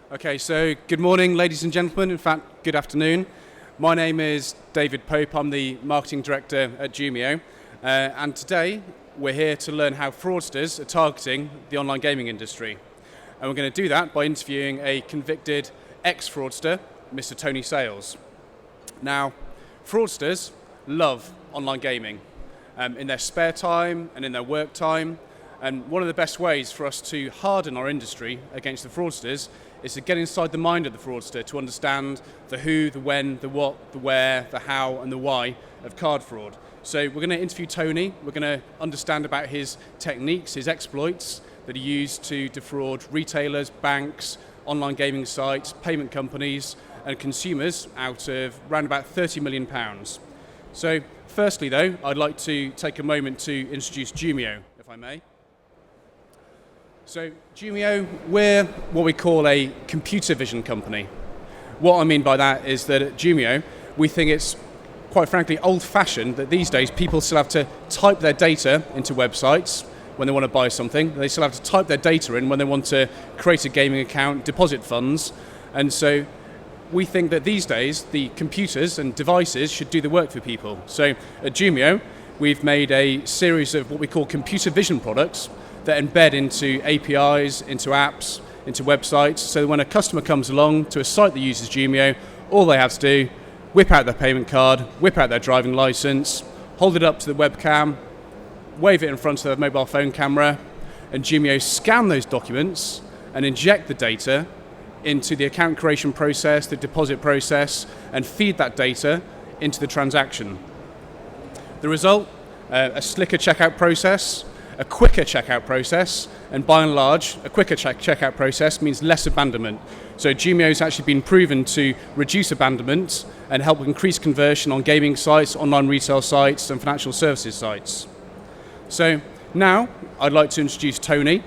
Okay, so good morning, ladies and gentlemen. In fact, good afternoon. My name is David Pope. I'm the marketing director at Jumio. And today, we're here to learn how fraudsters are targeting the online gaming industry. And we're going to do that by interviewing a convicted ex-fraudster, Mr. Tony Sales. Now, fraudsters love online gaming in their spare time and in their work time. And one of the best ways for us to harden our industry against the fraudsters is to get inside the mind of the fraudster to understand the who, the when, the what, the where, the how, and the why of card fraud. So we're going to interview Tony. We're going to understand about his techniques, his exploits that he used to defraud retailers, banks, online gaming sites, payment companies, and consumers out of around about £30 million. So firstly, though, I'd like to take a moment to introduce Jumio, if I may. So Jumio, we're what we call a computer vision company. What I mean by that is that at Jumio, we think it's, quite frankly, old-fashioned that these days people still have to type their data into websites when they want to buy something. They still have to type their data in when they want to create a gaming account, deposit funds. And so we think that these days the computers and devices should do the work for people. So at Jumio, we've made a series of what we call computer vision products that embed into APIs, into apps, into websites, so that when a customer comes along to a site that uses Jumio, all they have to do, whip out their payment card, whip out their driving license, hold it up to the webcam, wave it in front of their mobile phone camera, and Jumio scan those documents and inject the data into the account creation process, the deposit process, and feed that data into the transaction. The result, a slicker checkout process, a quicker checkout process, and by and large, a quicker checkout process means less abandonment. So Jumio has actually been proven to reduce abandonment and help increase conversion on gaming sites, online retail sites, and financial services sites. So now, I'd like to introduce Tony.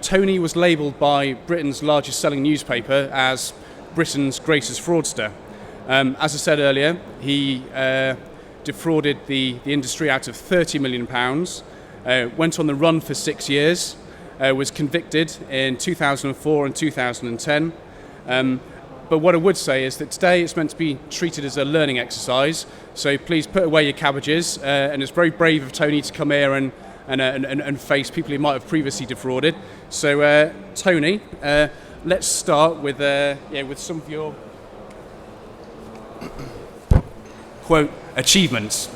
Tony was labelled by Britain's largest selling newspaper as Britain's greatest fraudster. As I said earlier, he defrauded the industry out of £30 million, went on the run for 6 years, was convicted in 2004 and 2010. But what I would say is that today it's meant to be treated as a learning exercise, so please put away your cabbages, and it's very brave of Tony to come here and face people he might have previously defrauded. So Tony, let's start with some of your quote achievements.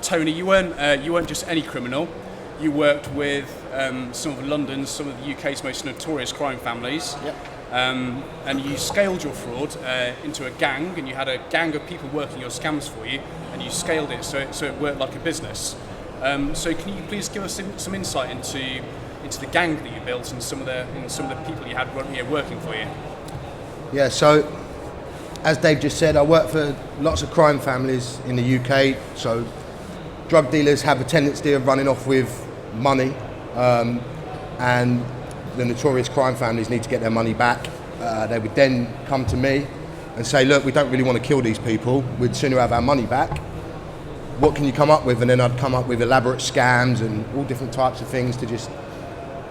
Tony, you weren't just any criminal. You worked with some of the UK's most notorious crime families. Yep. And you scaled your fraud into a gang, and you had a gang of people working your scams for you, and you scaled it so it worked like a business. So can you please give us some insight into the gang that you built and some of the people you had working for you? Yeah, so as Dave just said, I work for lots of crime families in the UK. So drug dealers have a tendency of running off with money, and the notorious crime families need to get their money back. They would then come to me and say, look, we don't really want to kill these people, we'd sooner have our money back. What can you come up with? And then I'd come up with elaborate scams and all different types of things to just,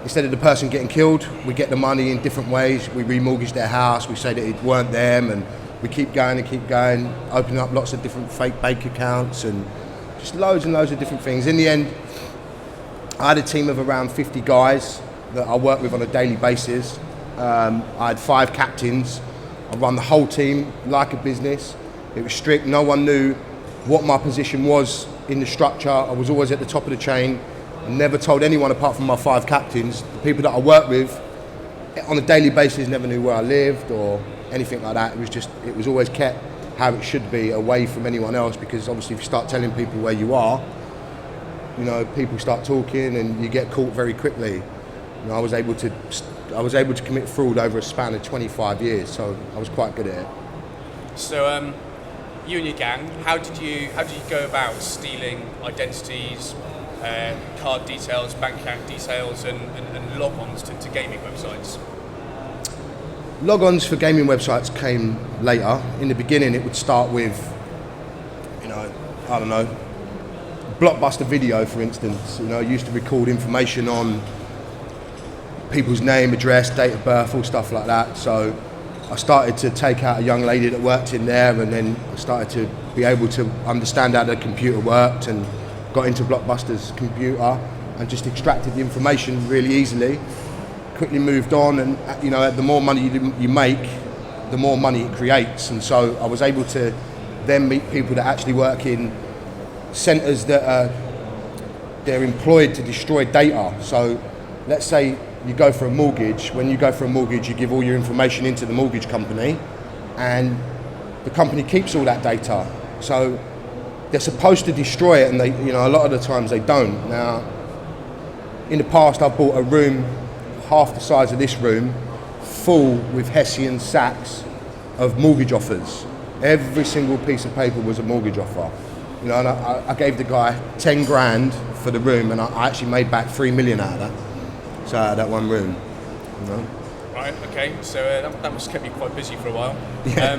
instead of the person getting killed, we get the money in different ways. We remortgage their house, we say that it weren't them, and we keep going, opening up lots of different fake bank accounts and just loads and loads of different things. In the end, I had a team of around 50 guys that I work with on a daily basis. I had 5 captains. I run the whole team like a business. It was strict. No one knew what my position was in the structure. I was always at the top of the chain. I never told anyone apart from my 5 captains. The people that I worked with on a daily basis never knew where I lived or anything like that. It was always kept how it should be, away from anyone else, because obviously if you start telling people where you are, people start talking and you get caught very quickly. I was able to commit fraud over a span of 25 years, so I was quite good at it. So you and your gang, how did you go about stealing identities, card details, bank account details, and log-ons to gaming websites? Log-ons for gaming websites came later. In the beginning, it would start with, Blockbuster Video, for instance. Used to record information on people's name, address, date of birth, all stuff like that. So I started to take out a young lady that worked in there, and then I started to be able to understand how the computer worked, and got into Blockbuster's computer and just extracted the information really easily. Quickly moved on, and the more money you make, the more money it creates. And so I was able to then meet people that actually work in centres that they're employed to destroy data. So let's say you go for a mortgage. When you go for a mortgage, you give all your information into the mortgage company, and the company keeps all that data. So they're supposed to destroy it, and they, a lot of the times they don't. Now, in the past, I've bought a room half the size of this room, full with Hessian sacks of mortgage offers. Every single piece of paper was a mortgage offer. And I gave the guy 10 grand for the room, and I actually made back 3 million out of that. So out of that one room. Right, okay, so that must kept you quite busy for a while. Yeah.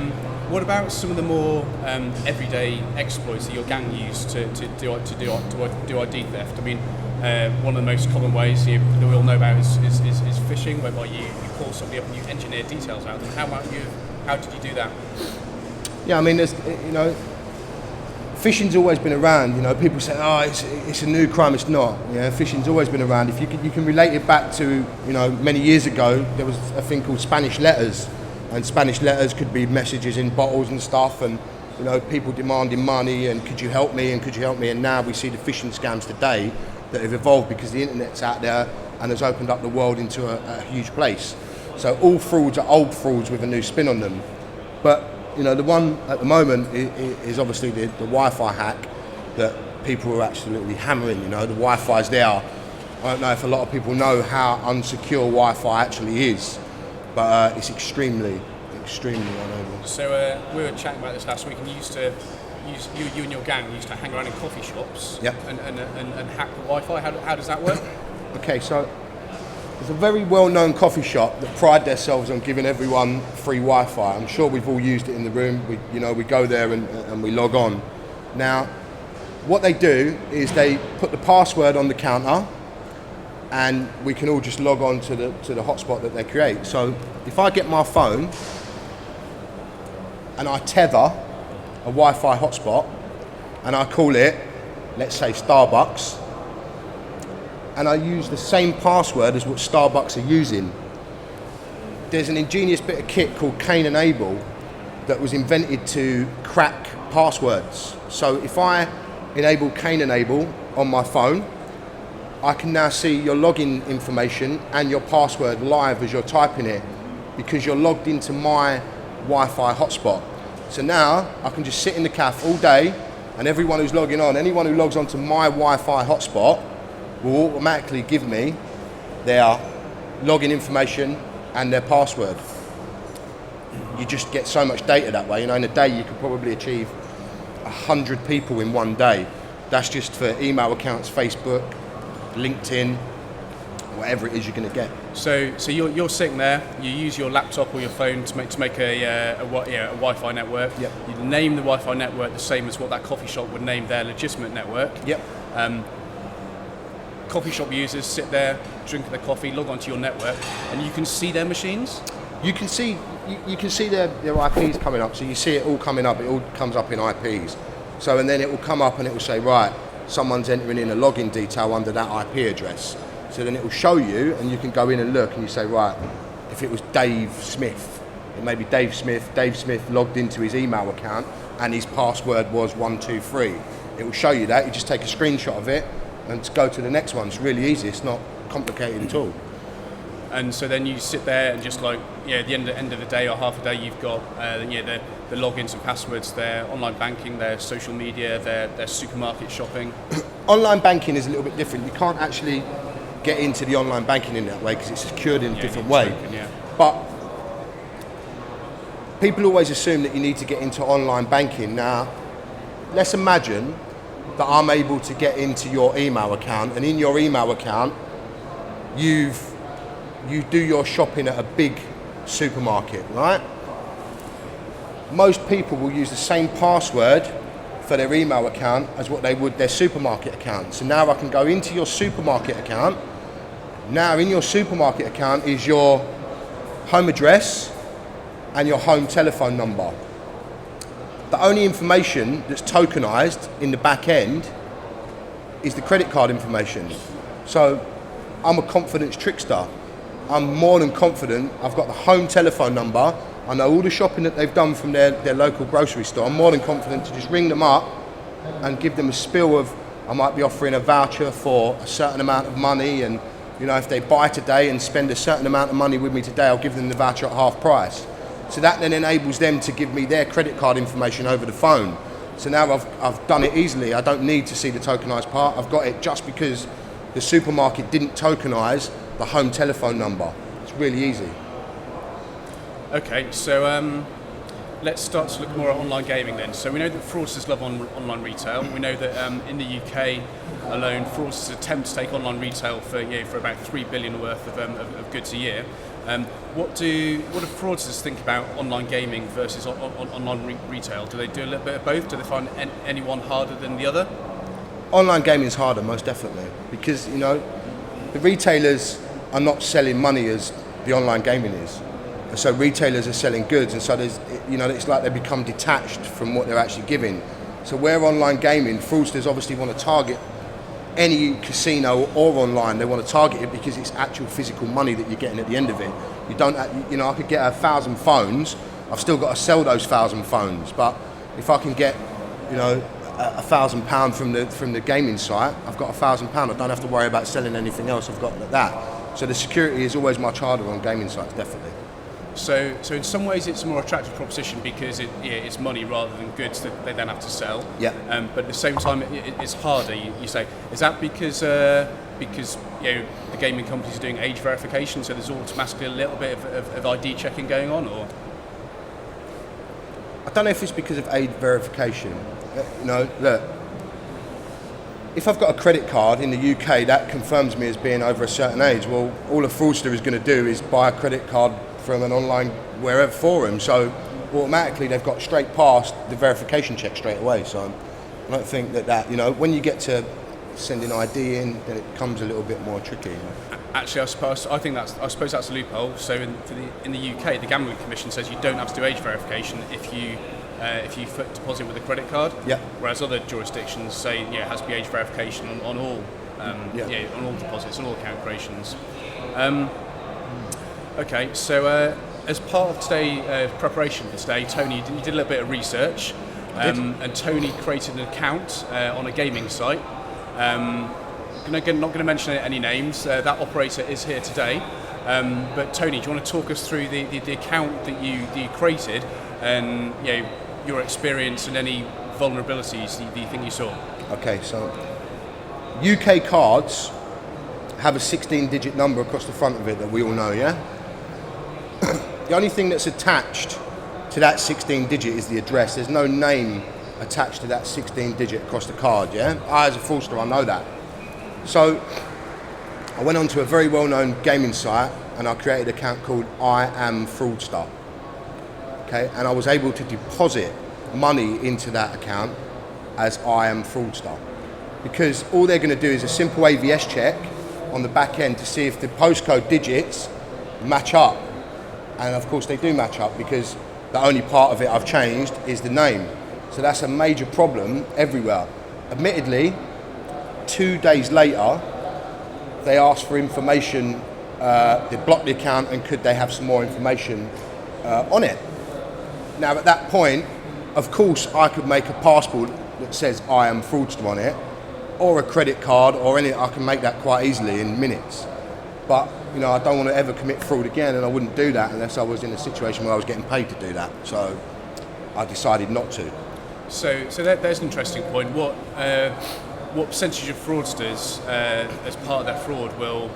What about some of the more everyday exploits that your gang use to do ID theft? I mean, one of the most common ways that we all know about is phishing, whereby you call somebody up and you engineer details out of them. How did you do that? Yeah, I mean, there's, phishing's always been around. People say, "Oh, it's a new crime." It's not. Phishing's always been around. If you can relate it back to, many years ago, there was a thing called Spanish letters, and Spanish letters could be messages in bottles and stuff, and people demanding money and could you help me, and now we see the phishing scams today that have evolved because the internet's out there and has opened up the world into a huge place. So all frauds are old frauds with a new spin on them. But the one at the moment is obviously the Wi-Fi hack that people are absolutely hammering. The Wi-Fi's there. I don't know if a lot of people know how unsecure Wi-Fi actually is, but it's extremely unable. So we were chatting about this last week, and you and your gang used to hang around in coffee shops. Yep. and hack the Wi-Fi. How does that work? Okay, so there's a very well-known coffee shop that pride themselves on giving everyone free Wi-Fi. I'm sure we've all used it in the room. We go there and we log on. Now, what they do is they put the password on the counter, and we can all just log on to the hotspot that they create. So if I get my phone and I tether a Wi-Fi hotspot and I call it, let's say Starbucks, and I use the same password as what Starbucks are using, there's an ingenious bit of kit called Cain and Abel that was invented to crack passwords. So if I enable Cain and Abel on my phone, I can now see your login information and your password live as you're typing it, because you're logged into my Wi-Fi hotspot. So now I can just sit in the cafe all day, and everyone who's logging on, anyone who logs onto my Wi-Fi hotspot will automatically give me their login information and their password. You just get so much data that way. In a day you could probably achieve 100 people in one day. That's just for email accounts, Facebook, LinkedIn, whatever it is you're going to get. So you're sitting there. You use your laptop or your phone to make a Wi-Fi network. Yep. You name the Wi-Fi network the same as what that coffee shop would name their legitimate network. Yep. Coffee shop users sit there, drink their coffee, log onto your network, and you can see their machines. You can see their IPs coming up. So you see it all coming up. It all comes up in IPs. So and then it will come up and it will say, right, someone's entering in a login detail under that IP address. So then it will show you, and you can go in and look, and you say, right, if it was Dave Smith, it may be Dave Smith. Dave Smith logged into his email account, and his password was 123. It will show you that. You just take a screenshot of it and go to the next one. It's really easy. It's not complicated at all. And so then you sit there and just at the end of the day or half a day, you've got the logins and passwords, their online banking, their social media, their supermarket shopping. Online banking is a little bit different. You can't actually get into the online banking in that way because it's secured in a different way. But people always assume that you need to get into online banking. Now, let's imagine that I'm able to get into your email account, and in your email account, you do your shopping at a big supermarket, right? Most people will use the same password for their email account as what they would their supermarket account. So now I can go into your supermarket account, Now in your supermarket account is your home address and your home telephone number. The only information that's tokenized in the back end is the credit card information. So I'm a confidence trickster. I'm more than confident. I've got the home telephone number. I know all the shopping that they've done from their local grocery store. I'm more than confident to just ring them up and give them a spiel of, I might be offering a voucher for a certain amount of money, and you know, if they buy today and spend a certain amount of money with me today, I'll give them the voucher at half price. So that then enables them to give me their credit card information over the phone. So now I've done it easily. I don't need to see the tokenized part. I've got it just because the supermarket didn't tokenize the home telephone number. It's really easy. Okay, so let's start to look more at online gaming then. So we know that fraudsters love online retail. We know that in the UK alone, fraudsters attempt to take online retail for about 3 billion worth of goods a year. What do fraudsters think about online gaming versus online retail? Do they do a little bit of both? Do they find any one harder than the other? Online gaming is harder, most definitely, because you know the retailers are not selling money as the online gaming is. So retailers are selling goods, and so there's, you know, it's like they become detached from what they're actually giving. So where online gaming, fraudsters obviously want to target any casino or online. They want to target it because it's actual physical money that you're getting at the end of it. You don't, you know, I could get 1,000 phones. I've still got to sell those 1,000 phones. But if I can get, you know, £1,000 from the gaming site, I've got £1,000. I don't have to worry about selling anything else. I've got that. So the security is always much harder on gaming sites, definitely. So in some ways it's a more attractive proposition because it's money rather than goods that they then have to sell. Yeah. But at the same time it's harder. You say, is that because you know the gaming companies are doing age verification, so there's automatically a little bit of ID checking going on, or? I don't know if it's because of age verification. You know, look, if I've got a credit card in the UK that confirms me as being over a certain age, well, all a fraudster is going to do is buy a credit card from an online wherever forum, so automatically they've got straight past the verification check straight away. So I don't think that you know, when you get to sending ID in, then it becomes a little bit more tricky. Actually, I suppose that's a loophole. So in the UK, the Gambling Commission says you don't have to do age verification if you foot deposit with a credit card. Yeah. Whereas other jurisdictions say it has to be age verification on all on all deposits, on all account creations. Okay, so as part of today's preparation for today, Tony, you did a little bit of research, and Tony created an account on a gaming site. Not going to mention any names. That operator is here today, but Tony, do you want to talk us through the account that you created, and you know, your experience and any vulnerabilities that you think you saw? Okay, so UK cards have a 16-digit number across the front of it that we all know, yeah? The only thing that's attached to that 16-digit is the address. There's no name attached to that 16-digit across the card, yeah? I, as a fraudster, I know that. So I went onto a very well-known gaming site and I created an account called I Am Fraudster, okay? And I was able to deposit money into that account as I Am Fraudster, because all they're going to do is a simple AVS check on the back end to see if the postcode digits match up. And of course they do match up, because the only part of it I've changed is the name. So that's a major problem everywhere. Admittedly, 2 days later, they asked for information, they blocked the account and could they have some more information on it. Now at that point, of course I could make a passport that says I Am Fraudster on it, or a credit card, or any. I can make that quite easily in minutes. But you know, I don't want to ever commit fraud again, and I wouldn't do that unless I was in a situation where I was getting paid to do that. So I decided not to. So there's an interesting point. What percentage of fraudsters, as part of their fraud, will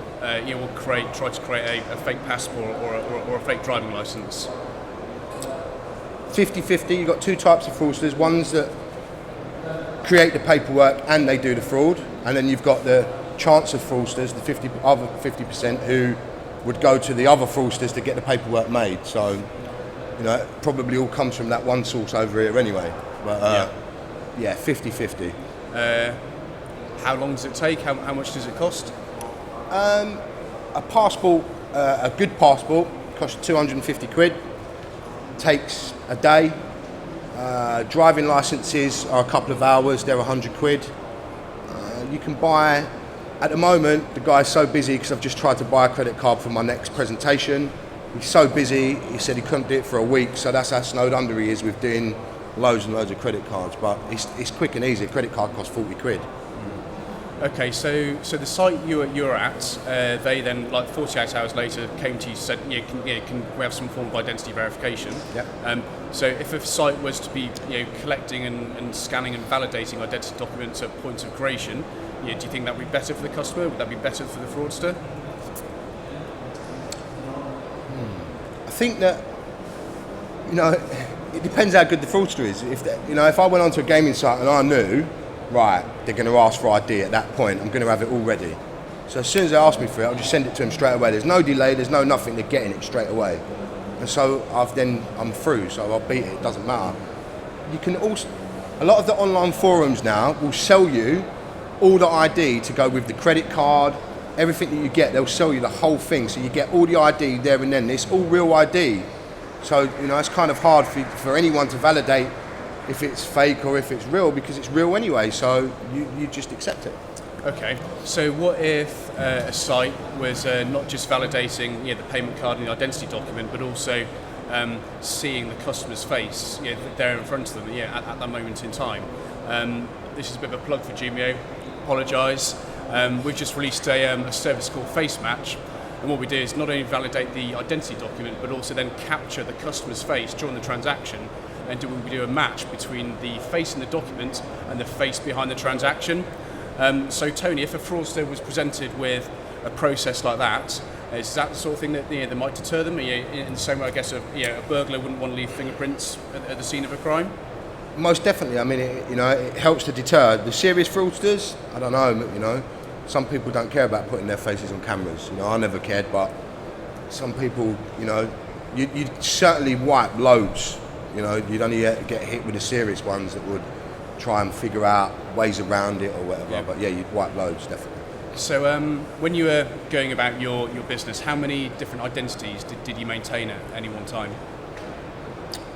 try to create a fake passport or a fake driving license? 50-50. You've got two types of fraudsters. Ones that create the paperwork and they do the fraud, and then you've got the chance of fraudsters, the other 50% who would go to the other fraudsters to get the paperwork made. So, you know, it probably all comes from that one source over here anyway. But yeah, 50-50. How long does it take? How much does it cost? a passport, a good passport, costs 250 quid, takes a day. Driving licenses are a couple of hours, they're 100 quid. You can buy, at the moment, the guy's so busy because I've just tried to buy a credit card for my next presentation. He's so busy, he said he couldn't do it for a week, so that's how snowed under he is with doing loads and loads of credit cards. But it's quick and easy. A credit card costs 40 quid. Okay, so the site you were at, they then, like 48 hours later, came to you and said, can we have some form of identity verification? Yep. So if a site was to be collecting and scanning and validating identity documents at points of creation, do you think that would be better for the customer? Would that be better for the fraudster? I think that, it depends how good the fraudster is. If I went onto a gaming site and I knew, right, they're going to ask for ID at that point, I'm going to have it all ready. So as soon as they ask me for it, I'll just send it to them straight away. There's no delay, there's no nothing, they're getting it straight away. And so I'm through, so I'll beat it doesn't matter. You can also, a lot of the online forums now will sell you all the ID to go with the credit card, everything that you get, they'll sell you the whole thing. So you get all the ID there and then, it's all real ID. So, it's kind of hard for anyone to validate if it's fake or if it's real, because it's real anyway, so you just accept it. Okay, so what if a site was not just validating the payment card and the identity document, but also seeing the customer's face there in front of them at that moment in time? This is a bit of a plug for Jumio, apologise. We've just released a service called Face Match, and what we do is not only validate the identity document, but also then capture the customer's face during the transaction, and we do a match between the face in the document and the face behind the transaction. So Tony, if a fraudster was presented with a process like that, is that the sort of thing that might deter them? In the same way, I guess, a burglar wouldn't want to leave fingerprints at the scene of a crime? Most definitely. I mean, it helps to deter. The serious fraudsters, I don't know, some people don't care about putting their faces on cameras. I never cared, but some people, you'd certainly wipe loads. You'd only get hit with the serious ones that would try and figure out ways around it or whatever. Yeah. But you'd wipe loads, definitely. So when you were going about your business, how many different identities did you maintain at any one time?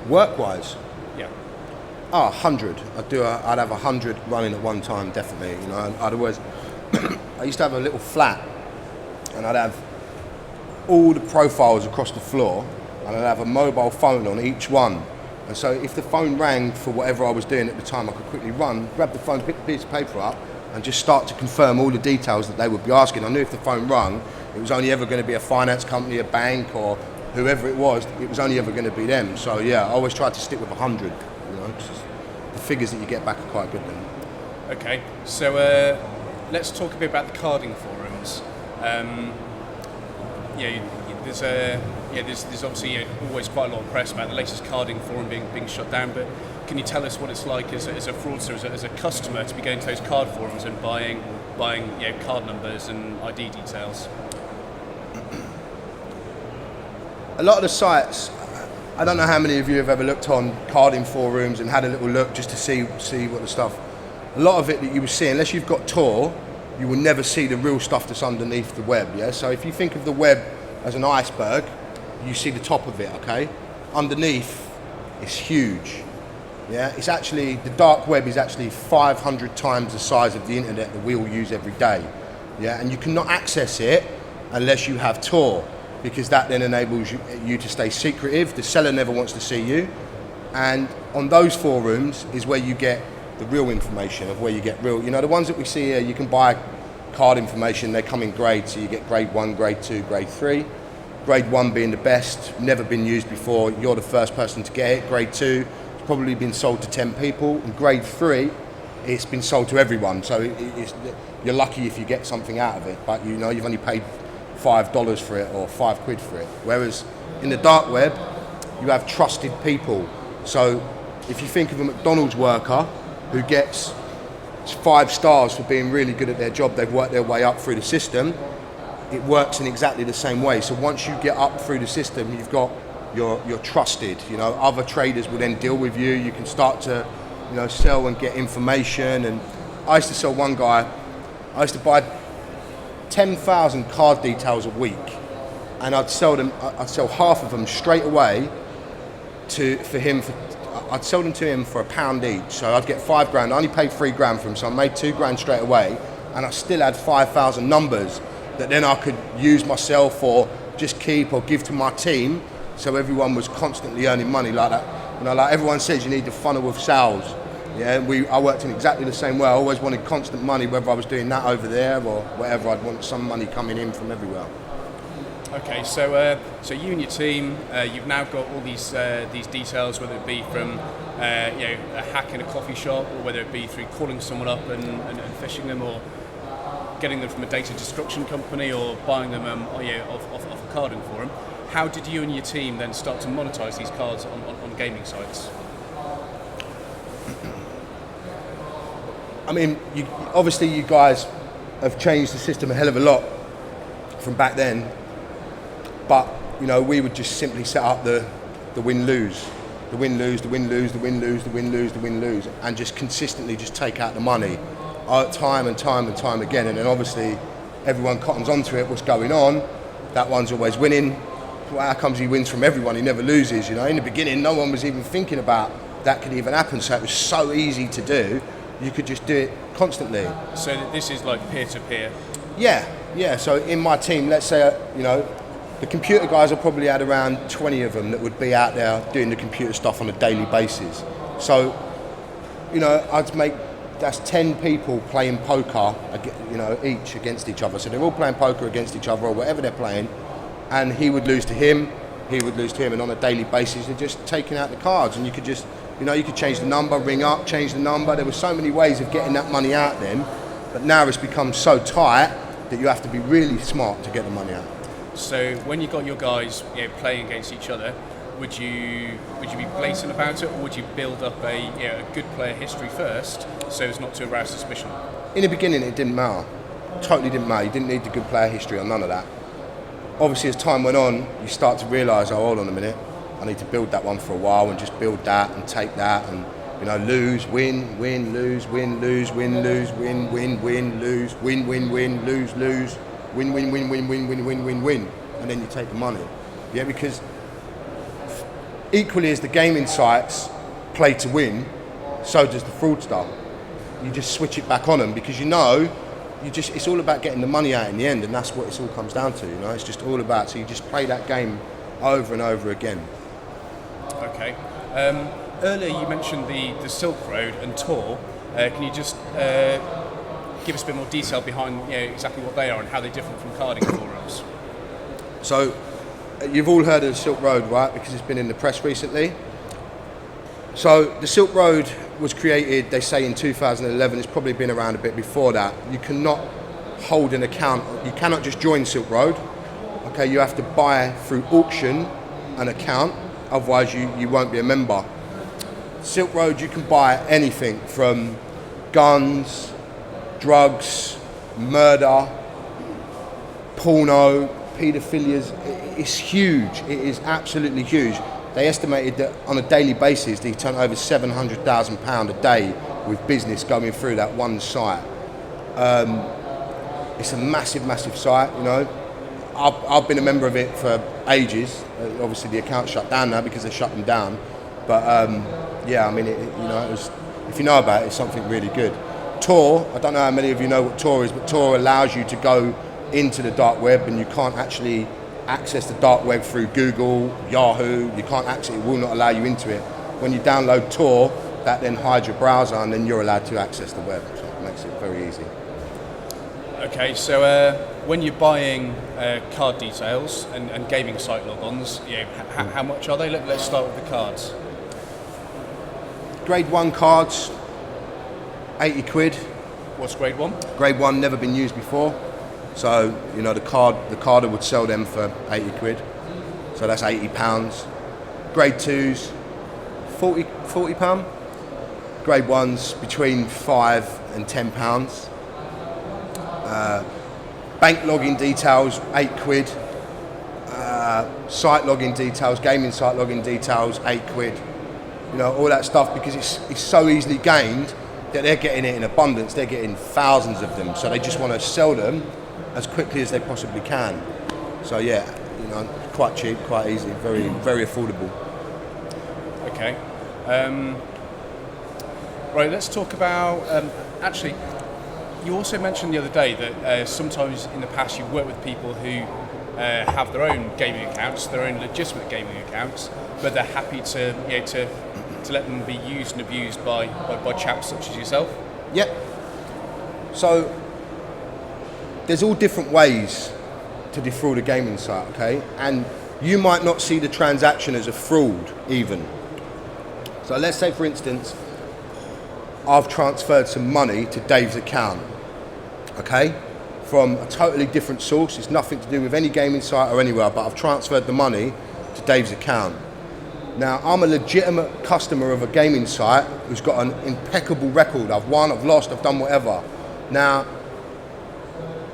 Work-wise? Yeah. 100. I'd have 100 running at one time, definitely. Otherwise, I used to have a little flat, and I'd have all the profiles across the floor, and I'd have a mobile phone on each one. And so if the phone rang for whatever I was doing at the time, I could quickly run, grab the phone, pick the piece of paper up, and just start to confirm all the details that they would be asking. I knew if the phone rung, it was only ever going to be a finance company, a bank, or whoever it was only ever going to be them. So I always tried to stick with 100. The figures that you get back are quite good then. Okay, so let's talk a bit about the carding forums. There's obviously always quite a lot of press about the latest carding forum being shut down, but can you tell us what it's like as a fraudster, as a customer, to be going to those card forums and buying card numbers and ID details? A lot of the sites, I don't know how many of you have ever looked on carding forums and had a little look just to see what the stuff. A lot of it that you will see, unless you've got Tor, you will never see the real stuff that's underneath the web. Yeah. So if you think of the web as an iceberg, you see the top of it. Okay. Underneath, it's huge. Yeah. It's actually, the dark web is actually 500 times the size of the internet that we all use every day. Yeah. And you cannot access it unless you have Tor, because that then enables you to stay secretive. The seller never wants to see you. And on those forums is where you get the real information of where you get real. The ones that we see here, you can buy card information, they come in grades. So you get grade 1, grade 2, grade 3. Grade 1 being the best, never been used before, you're the first person to get it. Grade 2, it's probably been sold to 10 people. And grade 3, it's been sold to everyone. So you're lucky if you get something out of it, but you've only paid $5 for it or £5 for it. Whereas in the dark web, you have trusted people. So if you think of a McDonald's worker who gets 5 stars for being really good at their job, they've worked their way up through the system, it works in exactly the same way. So once you get up through the system, you're trusted. Other traders will then deal with you. You can start to sell and get information. And I used to sell one guy, I used to buy 10,000 card details a week, and I'd sell half of them straight away I'd sell them to him for £1 each. So I'd get £5 grand. I only paid £3 for them, so I made £2 grand straight away, and I still had 5,000 numbers that then I could use myself or just keep or give to my team. So everyone was constantly earning money like that. You know, like everyone says, you need the funnel of sales. Yeah, I worked in exactly the same way. I always wanted constant money, whether I was doing that over there or whatever. I'd want some money coming in from everywhere. Okay, so you and your team, you've now got all these details, whether it be from a hack in a coffee shop, or whether it be through calling someone up and phishing them, or getting them from a data destruction company, or buying them off a carding forum. How did you and your team then start to monetize these cards on gaming sites? I mean, obviously you guys have changed the system a hell of a lot from back then, but you know, we would just simply set up the win-lose, the win-lose, the win-lose, the win-lose, the win-lose, the win-lose, and just consistently just take out the money time and time and time again. And then obviously everyone cottons onto it, what's going on, that one's always winning. Well, how comes he wins from everyone, he never loses, you know? In the beginning, no one was even thinking about that could even happen, so it was so easy to do. You could just do it constantly. So this is like peer-to-peer? Yeah. So in my team, let's say, you know, the computer guys, I probably had around 20 of them that would be out there doing the computer stuff on a daily basis. So, you know, that's 10 people playing poker, you know, each against each other. So they're all playing poker against each other or whatever they're playing, and he would lose to him, he would lose to him, and on a daily basis they're just taking out the cards, and you could just, you know, you could change the number, ring up, change the number. There were so many ways of getting that money out then, but now it's become so tight that you have to be really smart to get the money out. So when you got your guys, you know, playing against each other, would you be blatant about it, or would you build up a good player history first so as not to arouse suspicion? In the beginning, it didn't matter. Totally didn't matter. You didn't need the good player history or none of that. Obviously, as time went on, you start to realise, oh, hold on a minute, I need to build that one for a while and just build that and take that and, you know, lose, win, win, lose, win, lose, win, lose, win, win, win, lose, win, win, win, lose, lose, win, win, win, win, win, win, win, win, win, and then you take the money. Yeah, because equally as the gaming sites play to win, so does the fraudster. You just switch it back on them because you know, it's all about getting the money out in the end, and that's what it all comes down to, you know, it's just all about, so you just play that game over and over again. Okay. Earlier you mentioned the Silk Road and Tor. Can you just give us a bit more detail behind, you know, exactly what they are and how they're different from carding forums? So, you've all heard of the Silk Road, right? Because it's been in the press recently. So, the Silk Road was created, they say, in 2011. It's probably been around a bit before that. You cannot hold an account. You cannot just join Silk Road. Okay, you have to buy through auction an account. Otherwise, you won't be a member. Silk Road, you can buy anything from guns, drugs, murder, porno, paedophilias. It's huge. It is absolutely huge. They estimated that on a daily basis they turn over £700,000 a day with business going through that one site. It's a massive, massive site. You know, I've been a member of it for ages. Obviously, the account's shut down now because they shut them down. But yeah, I mean, it was. If you know about it, it's something really good. Tor, I don't know how many of you know what Tor is, but Tor allows you to go into the dark web, and you can't actually access the dark web through Google, Yahoo. You can't actually, it will not allow you into it. When you download Tor, that then hides your browser, and then you're allowed to access the web. So it makes it very easy. Okay, so when you're buying card details and gaming site logons, you know, how much are they? Let's start with the cards. Grade 1 cards, 80 quid. What's grade 1? Grade 1, never been used before. So, you know, the carder would sell them for 80 quid. So that's £80. Grade 2s, £40. Grade 1s, between £5 and £10. Bank login details, 8 quid. Site login details, gaming site login details, 8 quid. You know, all that stuff, because it's so easily gained that they're getting it in abundance. They're getting thousands of them, so they just want to sell them as quickly as they possibly can. So yeah, quite cheap, quite easy, very, very affordable. Okay. Right, let's talk about, actually, you also mentioned the other day that sometimes in the past you've worked with people who have their own gaming accounts, their own legitimate gaming accounts, but they're happy to let them be used and abused by chaps such as yourself. Yep. So there's all different ways to defraud a gaming site, okay? And you might not see the transaction as a fraud even. So let's say, for instance, I've transferred some money to Dave's account, okay? From a totally different source. It's nothing to do with any gaming site or anywhere, but I've transferred the money to Dave's account. Now, I'm a legitimate customer of a gaming site who's got an impeccable record. I've won, I've lost, I've done whatever. Now,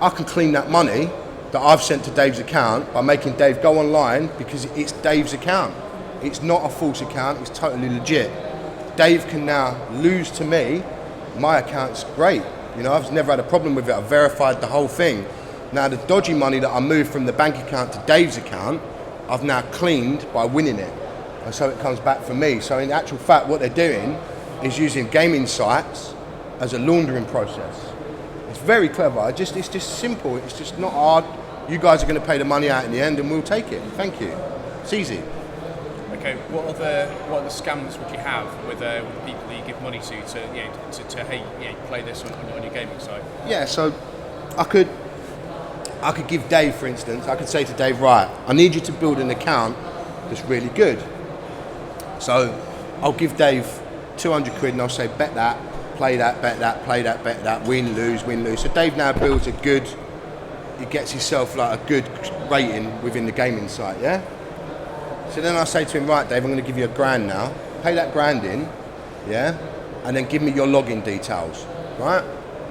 I can clean that money that I've sent to Dave's account by making Dave go online because it's Dave's account. It's not a false account, it's totally legit. Dave can now lose to me, my account's great. I've never had a problem with it, I've verified the whole thing. Now the dodgy money that I moved from the bank account to Dave's account, I've now cleaned by winning it. And so it comes back for me. So in actual fact, what they're doing is using gaming sites as a laundering process. It's very clever, it's just simple, it's just not hard. You guys are going to pay the money out in the end and we'll take it, thank you. It's easy. Okay, what other scams would you have with the people that you give money to play this on your gaming site? Yeah, so I could give Dave, for instance, I could say to Dave, right, I need you to build an account that's really good. So I'll give Dave 200 quid and I'll say, bet that, play that, bet that, play that, bet that, win, lose, win, lose. So Dave now builds he gets himself like a good rating within the gaming site, yeah? So then I say to him, right, Dave, I'm going to give you £1,000 now. Pay that £1,000 in, yeah? And then give me your login details, right?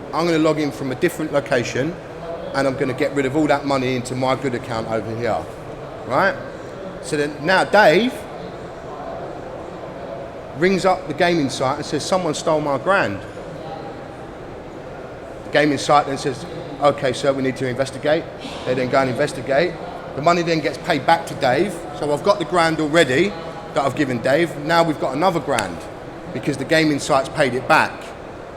I'm going to log in from a different location and I'm going to get rid of all that money into my good account over here, right? So then now Dave rings up the gaming site and says, someone stole my £1,000. The gaming site then says, okay, sir, we need to investigate. They then go and investigate. The money then gets paid back to Dave. So I've got the £1,000 already that I've given Dave. Now we've got another £1,000 because the gaming site's paid it back.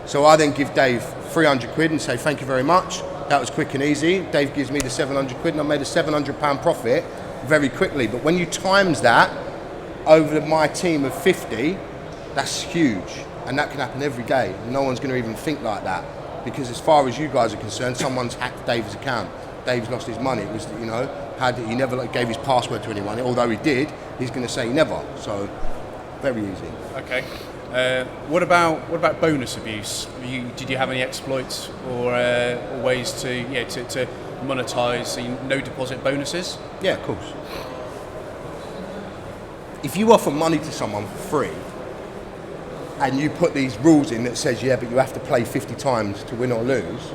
So I then give Dave 300 quid and say, thank you very much. That was quick and easy. Dave gives me the 700 quid and I made a £700 profit very quickly. But when you times that over my team of 50, that's huge. And that can happen every day. No one's going to even think like that. Because as far as you guys are concerned, someone's hacked Dave's account. Dave's lost his money. It was, he never gave his password to anyone. Although he did, he's going to say never. So, very easy. Okay. What about bonus abuse? Did you have any exploits or ways to monetize no deposit bonuses? Yeah, of course. If you offer money to someone for free, and you put these rules in that says, yeah, but you have to play 50 times to win or lose,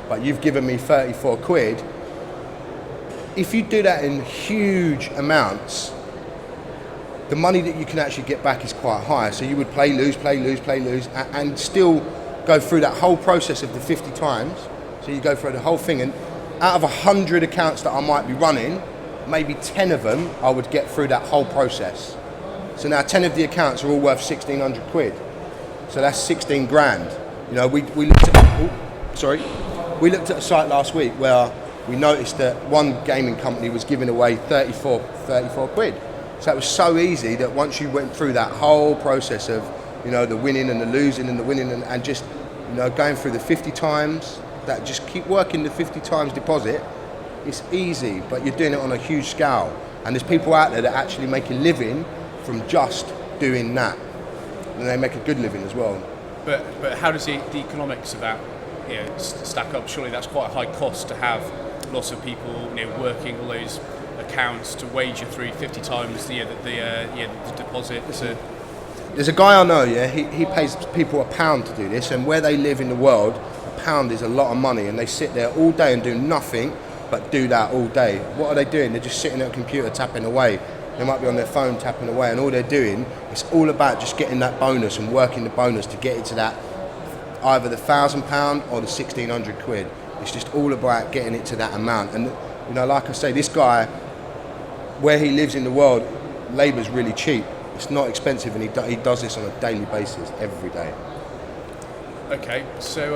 but you've given me 34 quid, if you do that in huge amounts, the money that you can actually get back is quite high. So you would play, lose, and still go through that whole process of the 50 times. So you go through the whole thing, and out of 100 accounts that I might be running, maybe 10 of them I would get through that whole process. So now 10 of the accounts are all worth 1,600 quid. So that's 16 grand. We looked at a site last week where we noticed that one gaming company was giving away 34 quid. So it was so easy that once you went through that whole process of, the winning and the losing and the winning and just, going through the 50 times, that just keep working the 50 times deposit, it's easy, but you're doing it on a huge scale. And there's people out there that actually make a living from just doing that. And they make a good living as well. But how does the economics of that stack up? Surely that's quite a high cost to have lots of people working all those accounts to wager through 50 times the deposit. There's a guy I know, he pays people £1 to do this, and where they live in the world, £1 is a lot of money, and they sit there all day and do nothing but do that all day. What are they doing? They're just sitting at a computer tapping away. They might be on their phone tapping away, and all they're doing, it's all about just getting that bonus and working the bonus to get it to that either the £1,000 or the 1,600 quid. It's just all about getting it to that amount. And like I say, this guy, where he lives in the world, labour's really cheap. It's not expensive, and he does this on a daily basis, every day. Okay, so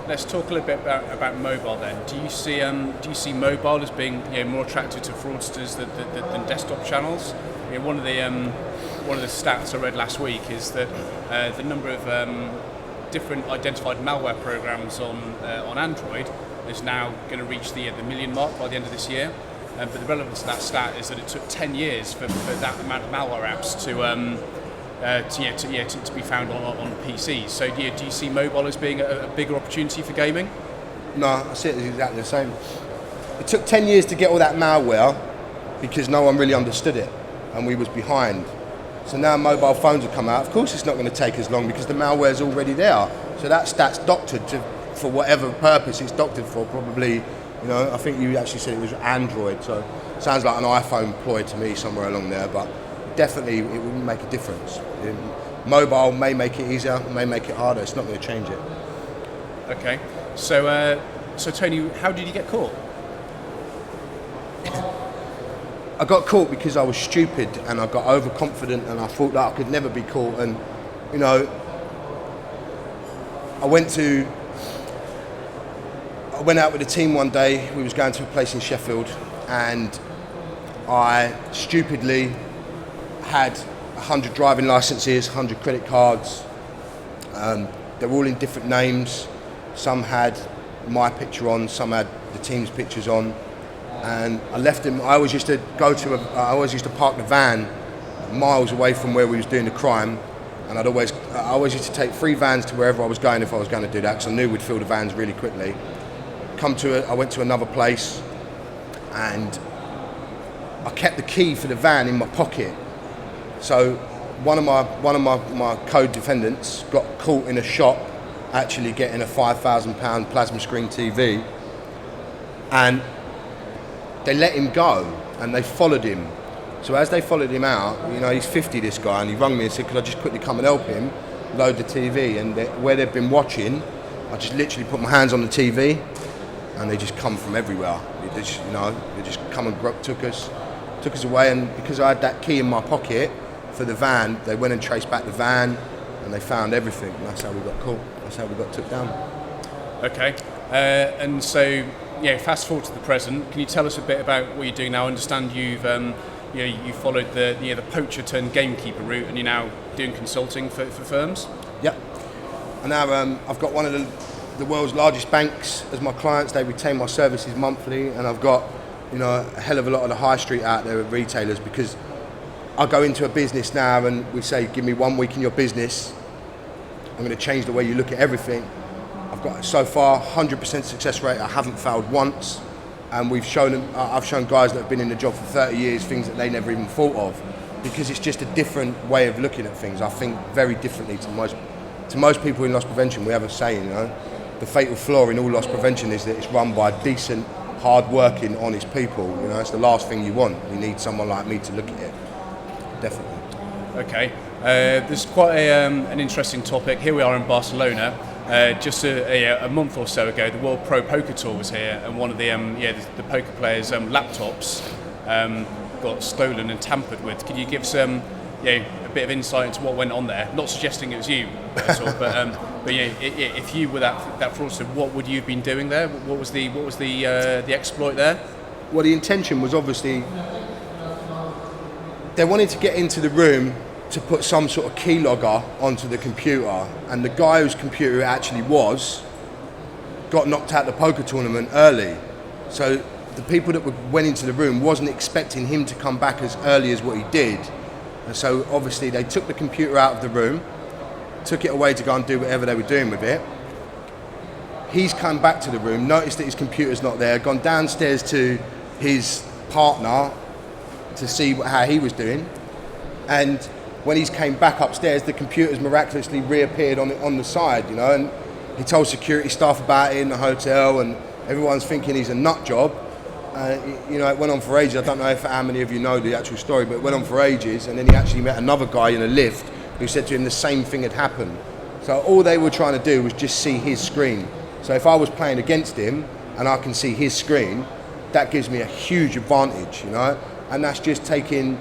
let's talk a little bit about mobile then. Do you see mobile as being more attractive to fraudsters than desktop channels? One of the stats I read last week is that the number of different identified malware programs on Android is now going to reach the million mark by the end of this year. But the relevance of that stat is that it took 10 years for that amount of malware apps to be found on PCs. So do you see mobile as being a bigger opportunity for gaming? No, I see it as exactly the same. It took 10 years to get all that malware because no one really understood it and we was behind. So now mobile phones have come out. Of course it's not going to take as long because the malware is already there. So that stat's doctored for whatever purpose it's doctored for, probably. I think you actually said it was Android, so it sounds like an iPhone ploy to me somewhere along there, but definitely it will make a difference. Mobile may make it easier, may make it harder. It's not going to change it. Okay, so Tony, how did you get caught? I got caught because I was stupid and I got overconfident and I thought that I could never be caught. And I went out with a team one day. We was going to a place in Sheffield, and I stupidly had 100 driving licenses, 100 credit cards. They were all in different names. Some had my picture on, some had the team's pictures on. And I left them. I always used to park the van miles away from where we was doing the crime. And I always used to take 3 vans to wherever I was going if I was going to do that, because I knew we'd fill the vans really quickly. I went to another place, and I kept the key for the van in my pocket. So one of my co-defendants got caught in a shop actually getting a £5,000 plasma screen TV, and they let him go and they followed him. So as they followed him out, he's 50, this guy, and he rung me and said, could I just quickly come and help him load the TV? And where they've been watching, I just literally put my hands on the TV, and they just come from everywhere. They just come and took us away. And because I had that key in my pocket for the van, they went and traced back the van, and they found everything. And that's how we got caught. That's how we got took down. Okay, and so fast forward to the present. Can you tell us a bit about what you're doing now? I understand you've you followed the poacher turned gamekeeper route, and you're now doing consulting for firms. Yep. And now I've got one of the world's largest banks as my clients. They retain my services monthly, and I've got a hell of a lot of the high street out there of retailers, because I go into a business now and we say, give me 1 week in your business, I'm going to change the way you look at everything. I've got so far 100% success rate. I haven't failed once, and I've shown guys that have been in the job for 30 years things that they never even thought of, because it's just a different way of looking at things. I think very differently to most people in loss prevention. We have a saying, the fatal flaw in all loss prevention is that it's run by decent, hard-working, honest people. It's the last thing you want. You need someone like me to look at it. Definitely. Okay. There's quite an interesting topic. Here we are in Barcelona. Just a month or so ago, the World Pro Poker Tour was here, and one of the poker players' laptops got stolen and tampered with. Could you give some a bit of insight into what went on there? Not suggesting it was you, at all, but if you were that fraudster, what would you have been doing there? What was the exploit there? Well, the intention was obviously they wanted to get into the room to put some sort of keylogger onto the computer, and the guy whose computer it actually was got knocked out of the poker tournament early. So the people that went into the room wasn't expecting him to come back as early as what he did. And so obviously they took the computer out of the room, took it away to go and do whatever they were doing with it. He's come back to the room, noticed that his computer's not there, gone downstairs to his partner to see how he was doing, and when he's came back upstairs, the computer's miraculously reappeared on the side, and he told security staff about it in the hotel, and everyone's thinking he's a nut job. It went on for ages. I don't know how many of you know the actual story, but it went on for ages, and then he actually met another guy in a lift who said to him the same thing had happened. So all they were trying to do was just see his screen. So if I was playing against him and I can see his screen, that gives me a huge advantage, you know? And that's just taking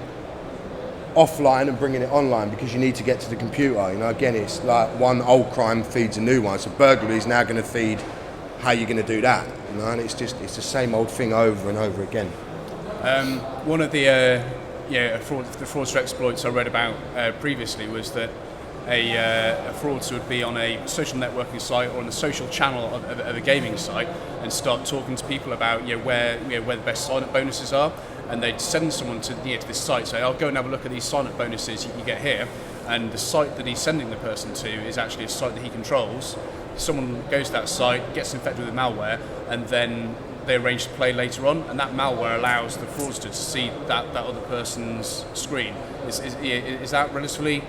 offline and bringing it online, because you need to get to the computer, you know? Again, it's like one old crime feeds a new one. So burglary is now going to feed how you're going to do that, you know? And it's the same old thing over and over again. One of the fraudster exploits I read about previously was that a fraudster would be on a social networking site or on the social channel of a gaming site and start talking to people about where the best sign-up bonuses are, and they'd send someone to this site, say, I'll go and have a look at these sign-up bonuses you get here, and the site that he's sending the person to is actually a site that he controls. Someone goes to that site, gets infected with malware, and then they arrange to play later on, and that malware allows the fraudster to see that other person's screen. Is that relatively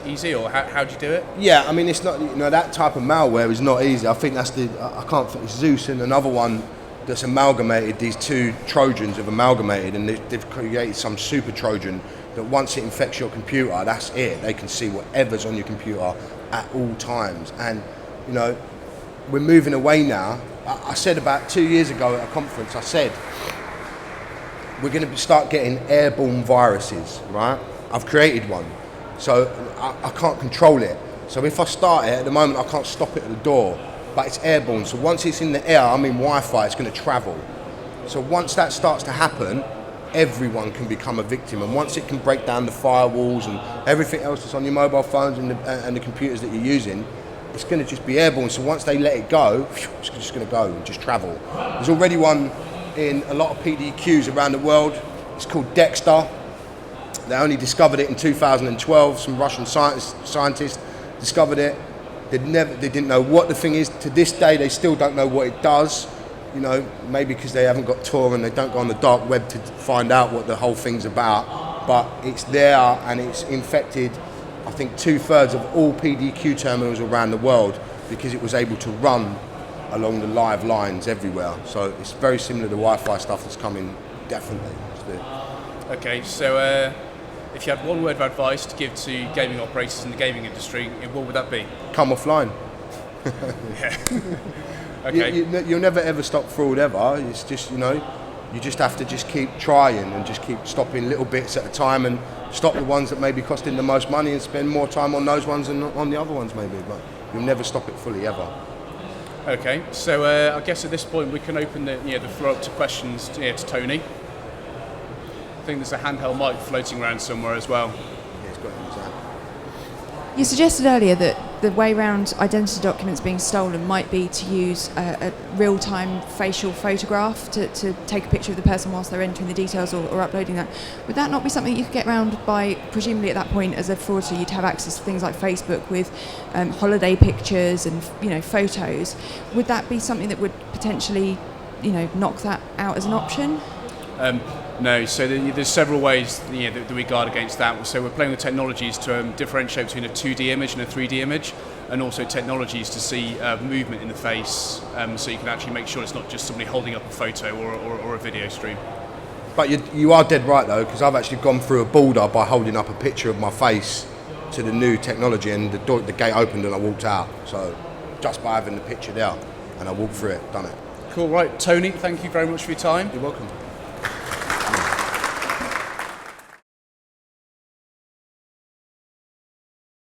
easy, or how do you do it? Yeah, I mean, it's not, that type of malware is not easy. I think that's I can't think, Zeus and another one that's amalgamated, these two Trojans have amalgamated, and they've created some super Trojan that once it infects your computer, that's it. They can see whatever's on your computer at all times. And, we're moving away now. I said about 2 years ago at a conference, I said, we're going to start getting airborne viruses, right? I've created one. So I can't control it. So if I start it, at the moment I can't stop it at the door, but it's airborne. So once it's in the air, I'm in Wi-Fi, it's going to travel. So once that starts to happen, everyone can become a victim. And once it can break down the firewalls and everything else that's on your mobile phones and the computers that you're using, it's going to just be airborne. So once they let it go, it's just going to go and just travel. There's already one in a lot of PDQs around the world. It's called Dexter. They only discovered it in 2012. Some Russian scientists discovered it. They didn't know what the thing is. To this day, they still don't know what it does. Maybe because they haven't got Tor and they don't go on the dark web to find out what the whole thing's about. But it's there, and it's infected, I think, 2/3 of all PDQ terminals around the world, because it was able to run along the live lines everywhere. So it's very similar to the Wi-Fi stuff that's coming, definitely. Okay, so if you had one word of advice to give to gaming operators in the gaming industry, what would that be? Come offline. Yeah. Okay. You'll never ever stop fraud ever. It's just, you just have to just keep trying and just keep stopping little bits at a time, and stop the ones that may be costing the most money and spend more time on those ones than on the other ones maybe, but you'll never stop it fully ever. Okay, so I guess at this point we can open the floor up to questions to Tony. I think there's a handheld mic floating around somewhere as well. Yeah, it's got it in his hand. You suggested earlier that the way around identity documents being stolen might be to use a real-time facial photograph to take a picture of the person whilst they're entering the details or uploading that. Would that not be something you could get around by, presumably at that point as a fraudster, you'd have access to things like Facebook with holiday pictures and photos. Would that be something that would potentially knock that out as an option? No, so there's several ways that we guard against that. So we're playing with technologies to differentiate between a 2D image and a 3D image, and also technologies to see movement in the face, so you can actually make sure it's not just somebody holding up a photo or a video stream. But you are dead right though, because I've actually gone through a border by holding up a picture of my face to the new technology, and the gate opened and I walked out. So just by having the picture there, and I walked through it, done it. Cool, right. Tony, thank you very much for your time. You're welcome.